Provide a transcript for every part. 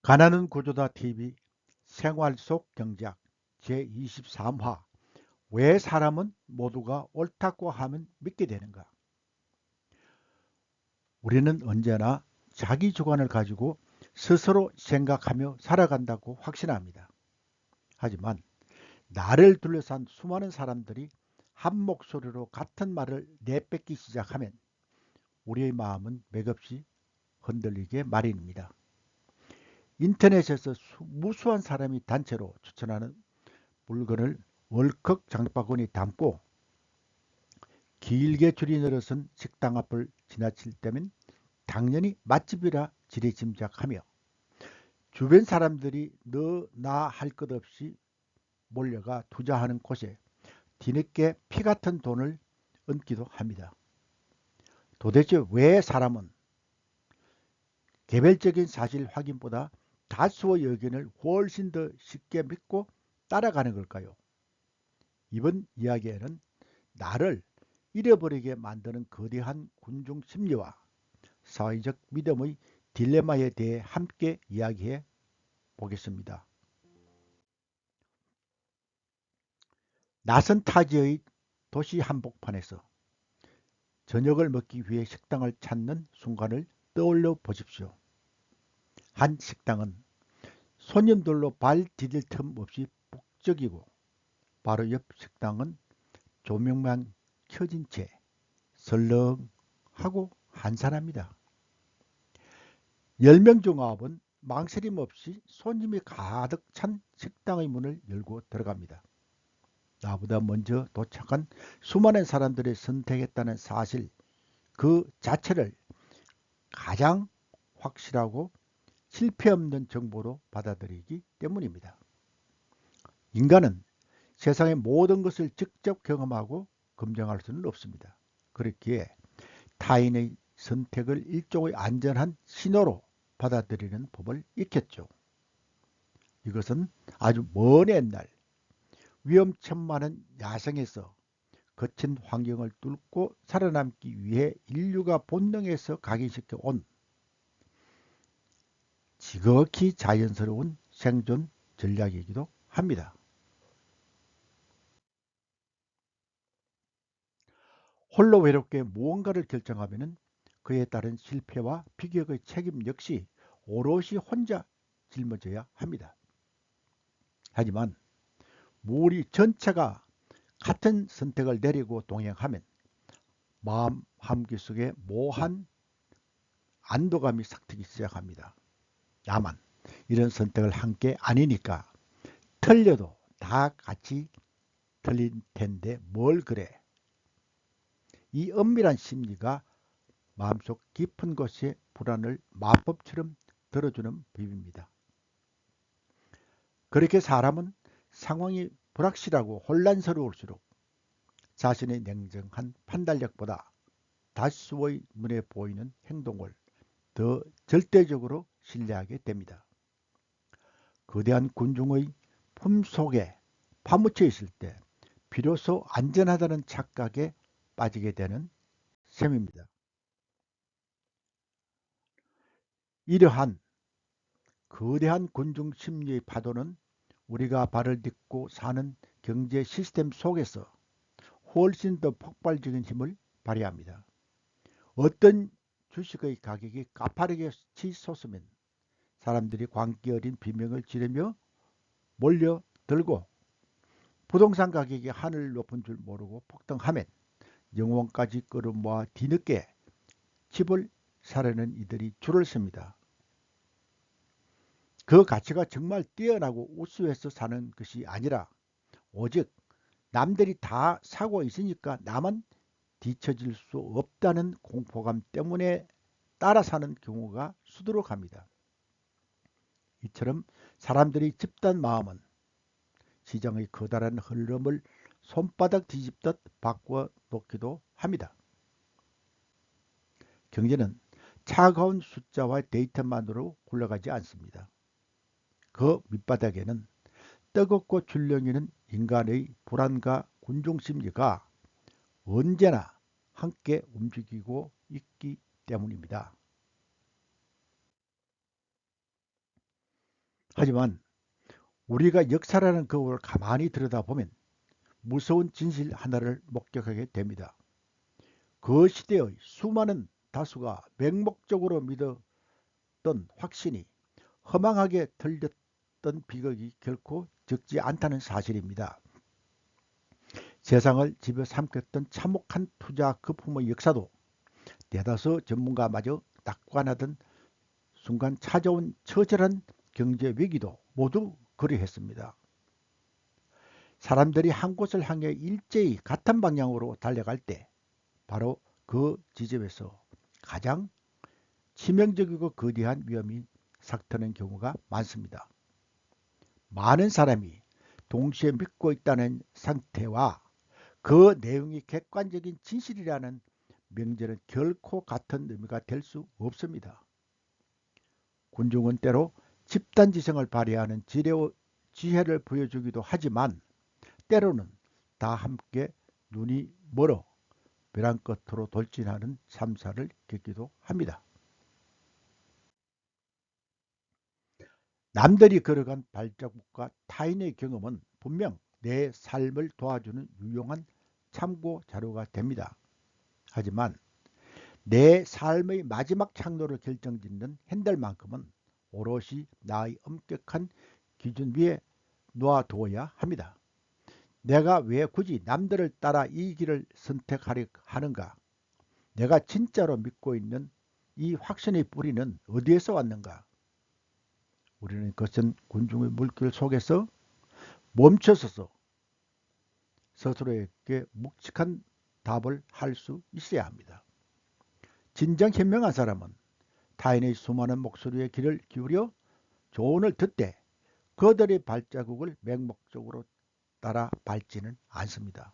가나는 구조다 TV 생활 속 경제학 제23화 왜 사람은 모두가 옳다고 하면 믿게 되는가? 우리는 언제나 자기 주관을 가지고 스스로 생각하며 살아간다고 확신합니다. 하지만 나를 둘러싼 수많은 사람들이 한 목소리로 같은 말을 내뱉기 시작하면 우리의 마음은 맥없이 흔들리게 마련입니다. 인터넷에서 무수한 사람이 단체로 추천하는 물건을 월컥 장바구니 담고 길게 줄이 늘어선 식당 앞을 지나칠 때면 당연히 맛집이라 지레짐작하며 주변 사람들이 너 나 할 것 없이 몰려가 투자하는 곳에 뒤늦게 피 같은 돈을 얹기도 합니다. 도대체 왜 사람은 개별적인 사실 확인보다 다수의 의견을 훨씬 더 쉽게 믿고 따라가는 걸까요? 이번 이야기에는 나를 잃어버리게 만드는 거대한 군중 심리와 사회적 믿음의 딜레마에 대해 함께 이야기해 보겠습니다. 낯선 타지의 도시 한복판에서 저녁을 먹기 위해 식당을 찾는 순간을 떠올려 보십시오. 한 식당은 손님들로 발 디딜 틈 없이 북적이고 바로 옆 식당은 조명만 켜진 채 설렁하고 한산합니다. 10명 중 9은 망설임 없이 손님이 가득 찬 식당의 문을 열고 들어갑니다. 나보다 먼저 도착한 수많은 사람들이 선택했다는 사실 그 자체를 가장 확실하고 실패 없는 정보로 받아들이기 때문입니다. 인간은 세상의 모든 것을 직접 경험하고 검증할 수는 없습니다. 그렇기에 타인의 선택을 일종의 안전한 신호로 받아들이는 법을 익혔죠. 이것은 아주 먼 옛날 위험천만한 야생에서 거친 환경을 뚫고 살아남기 위해 인류가 본능에서 각인시켜 온 지극히 자연스러운 생존 전략이기도 합니다. 홀로 외롭게 무언가를 결정하면 그에 따른 실패와 비격의 책임 역시 오롯이 혼자 짊어져야 합니다. 하지만 무리 전체가 같은 선택을 내리고 동행하면 마음 한구석에 묘한 안도감이 싹트기 시작합니다. 나만 이런 선택을 한 게 아니니까 틀려도 다 같이 틀린 텐데 뭘 그래. 이 엄밀한 심리가 마음속 깊은 곳에 불안을 마법처럼 들어주는 법입니다. 그렇게 사람은 상황이 불확실하고 혼란스러울수록 자신의 냉정한 판단력보다 다수의 눈에 보이는 행동을 더 절대적으로 신뢰하게 됩니다. 거대한 군중의 품속에 파묻혀 있을 때 비로소 안전하다는 착각에 빠지게 되는 셈입니다. 이러한 거대한 군중 심리의 파도는 우리가 발을 딛고 사는 경제 시스템 속에서 훨씬 더 폭발적인 힘을 발휘합니다. 어떤 주식의 가격이 가파르게 치솟으면 사람들이 광기 어린 비명을 지르며 몰려들고 부동산 가격이 하늘 높은 줄 모르고 폭등하면 영혼까지 끌어모아 뒤늦게 집을 사려는 이들이 줄을 섭니다. 그 가치가 정말 뛰어나고 우수해서 사는 것이 아니라 오직 남들이 다 사고 있으니까 나만 뒤처질 수 없다는 공포감 때문에 따라 사는 경우가 수두룩합니다. 이처럼 사람들이 집단 마음은 시장의 커다란 흐름을 손바닥 뒤집듯 바꾸어 놓기도 합니다. 경제는 차가운 숫자와 데이터만으로 굴러가지 않습니다. 그 밑바닥에는 뜨겁고 출렁이는 인간의 불안과 군중심리가 언제나 함께 움직이고 있기 때문입니다. 하지만 우리가 역사라는 거울을 가만히 들여다보면 무서운 진실 하나를 목격하게 됩니다. 그 시대의 수많은 다수가 맹목적으로 믿었던 확신이 허망하게 들렸던 비극이 결코 적지 않다는 사실입니다. 세상을 집어삼켰던 참혹한 투자 거품의 역사도 대다수 전문가마저 낙관하던 순간 찾아온 처절한 경제 위기도 모두 그리했습니다. 사람들이 한 곳을 향해 일제히 같은 방향으로 달려갈 때 바로 그 지점에서 가장 치명적이고 거대한 위험이 삭트는 경우가 많습니다. 많은 사람이 동시에 믿고 있다는 상태와 그 내용이 객관적인 진실이라는 명제는 결코 같은 의미가 될 수 없습니다. 군중은 때로 집단지성을 발휘하는 지혜를 보여주기도 하지만 때로는 다 함께 눈이 멀어 벼랑 끝으로 돌진하는 참사를 겪기도 합니다. 남들이 걸어간 발자국과 타인의 경험은 분명 내 삶을 도와주는 유용한 참고 자료가 됩니다. 하지만 내 삶의 마지막 창로를 결정짓는 핸들만큼은 오롯이 나의 엄격한 기준 위에 놓아두어야 합니다. 내가 왜 굳이 남들을 따라 이 길을 선택하려 하는가? 내가 진짜로 믿고 있는 이 확신의 뿌리는 어디에서 왔는가? 우리는 그것은 군중의 물길 속에서 멈춰서서 스스로에게 묵직한 답을 할 수 있어야 합니다. 진정 현명한 사람은 타인의 수많은 목소리에 귀를 기울여 조언을 듣되 그들의 발자국을 맹목적으로 따라 밟지는 않습니다.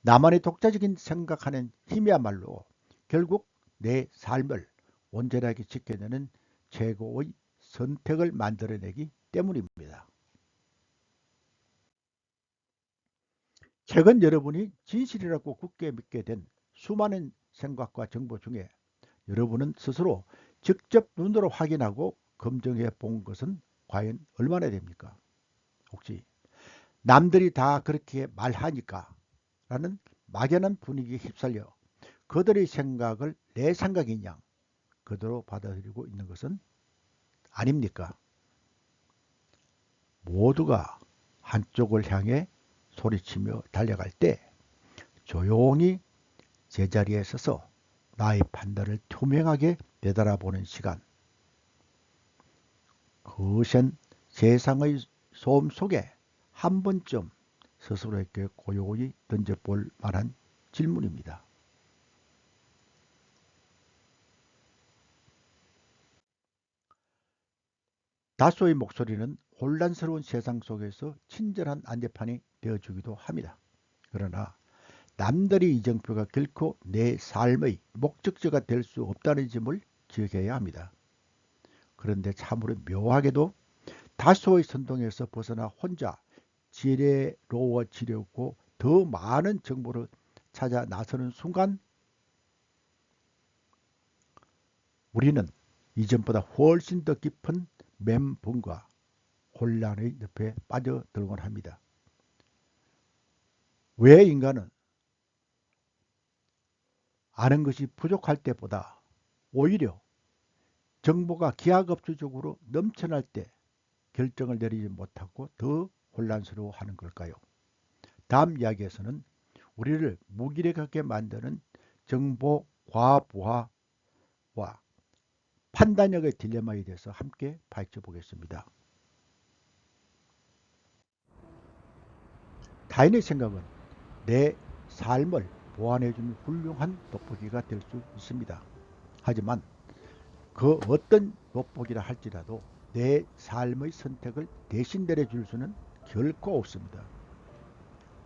나만의 독자적인 생각하는 힘이야말로 결국 내 삶을 온전하게 지켜내는 최고의 선택을 만들어내기 때문입니다. 최근 여러분이 진실이라고 굳게 믿게 된 수많은 생각과 정보 중에 여러분은 스스로 직접 눈으로 확인하고 검증해 본 것은 과연 얼마나 됩니까? 혹시 남들이 다 그렇게 말하니까 라는 막연한 분위기에 휩쓸려 그들의 생각을 내 생각인 양 그대로 받아들이고 있는 것은 아닙니까? 모두가 한쪽을 향해 소리치며 달려갈 때 조용히 제자리에 서서 나의 판단을 투명하게 되돌아보는 시간. 거센 세상의 소음 속에 한 번쯤 스스로에게 고요히 던져볼 만한 질문입니다. 다수의 목소리는 혼란스러운 세상 속에서 친절한 안내판이 되어주기도 합니다. 그러나 남들의 이정표가 결코 내 삶의 목적지가 될 수 없다는 점을 기억해야 합니다. 그런데 참으로 묘하게도 다수의 선동에서 벗어나 혼자 지혜로워지려고 더 많은 정보를 찾아 나서는 순간 우리는 이전보다 훨씬 더 깊은 멘붕과 혼란의 늪에 빠져들곤 합니다. 왜 인간은 아는 것이 부족할 때보다 오히려 정보가 기하급수적으로 넘쳐날 때 결정을 내리지 못하고 더 혼란스러워하는 걸까요? 다음 이야기에서는 우리를 무기력하게 만드는 정보 과부하와 판단력의 딜레마에 대해서 함께 파헤쳐 보겠습니다. 타인의 생각은 내 삶을 보완해주는 훌륭한 돋보기가 될 수 있습니다. 하지만 그 어떤 돋보기라 할지라도 내 삶의 선택을 대신 내려줄 수는 결코 없습니다.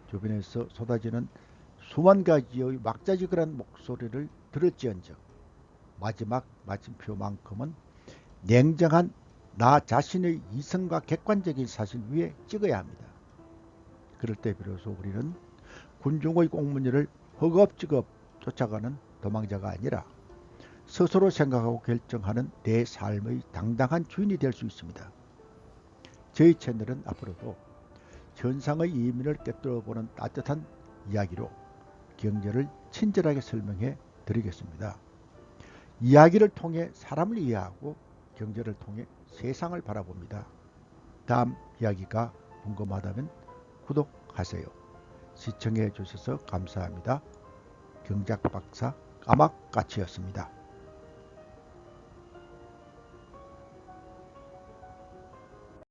주변에서 쏟아지는 수만 가지의 막자지근한 목소리를 들을지언정 마지막 마침표만큼은 냉정한 나 자신의 이성과 객관적인 사실 위에 찍어야 합니다. 그럴 때 비로소 우리는 군중의 꽁무니를 허겁지겁 쫓아가는 도망자가 아니라 스스로 생각하고 결정하는 내 삶의 당당한 주인이 될 수 있습니다. 저희 채널은 앞으로도 현상의 이면을 꿰뚫어보는 따뜻한 이야기로 경제를 친절하게 설명해 드리겠습니다. 이야기를 통해 사람을 이해하고 경제를 통해 세상을 바라봅니다. 다음 이야기가 궁금하다면 구독하세요. 시청해 주셔서 감사합니다. 경제학 박사 까막까치였습니다.